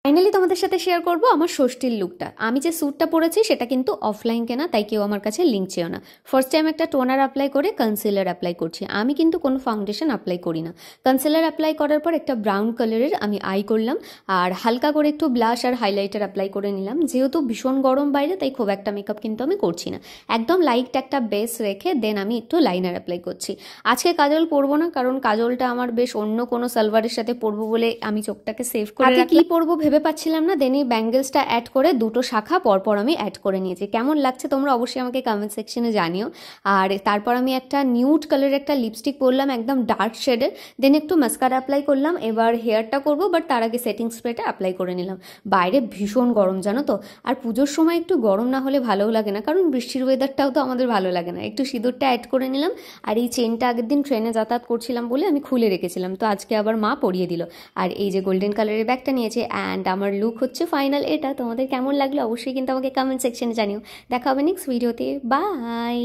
Finally তোমাদের সাথে share করব আমার ষষ্ঠীর লুকটা। আমি যে স্যুটটা পরেছি সেটা কিন্তু অফলাইন কেনা, তাই কেউ আমার কাছে লিঙ্ক চেয়েও না। ফার্স্ট টাইম একটা টোনার অ্যাপ্লাই করে কনসিলার অ্যাপ্লাই করছি। আমি কিন্তু কোনো ফাউন্ডেশন অ্যাপ্লাই করি না। কনসিলার অ্যাপ্লাই করার পর একটা ব্রাউন কালারের আমি আই করলাম, আর হালকা করে একটু ব্লাশ আর হাইলাইটার অ্যাপ্লাই করে নিলাম। যেহেতু ভীষণ গরম বাইরে, তাই খুব একটা মেকআপ কিন্তু আমি করছি না। একদম লাইট একটা বেস রেখে দেন আমি একটু লাইনার অ্যাপ্লাই করছি। আজকে কাজল পরবো না, কারণ কাজলটা আমার বেশ অন্য কোনো সালোয়ারের সাথে পরবো বলে আমি চোখটাকে সেভ করে রাখি। কি পরবো ভেবে পাচ্ছিলাম না, দেন এই ব্যাঙ্গেলসটা অ্যাড করে দুটো শাখা পরপর আমি অ্যাড করে নিয়েছি। কেমন লাগছে তোমরা অবশ্যই আমাকে কমেন্ট সেকশনে জানিও। আর তারপর আমি একটা নিউড কালারের একটা লিপস্টিক পরলাম, একদম ডার্ক শেডের। দেন একটু মাস্কারা অ্যাপ্লাই করলাম। এবার হেয়ারটা করবো, বাট তার আগে সেটিং স্প্রেটা অ্যাপ্লাই করে নিলাম। বাইরে ভীষণ গরম জানো তো, আর পুজোর সময় একটু গরম না হলে ভালোও লাগে না, কারণ বৃষ্টির ওয়েদারটাও তো আমাদের ভালো লাগে না। একটু সিঁদুরটা অ্যাড করে নিলাম। আর এই চেনটা আগের দিন ট্রেনে যাতায়াত করছিলাম বলে আমি খুলে রেখেছিলাম, তো আজকে আবার মা পরিয়ে দিল। আর এই যে গোল্ডেন কালারের ব্যাগটা নিয়েছে, অ্যান্ড আমার লুক হচ্ছে ফাইনাল এটা। তোমাদের কেমন লাগলো অবশ্যই কিন্তু আমাকে কমেন্ট সেকশনে জানিও। দেখা হবে নেক্সট ভিডিওতে। বাই।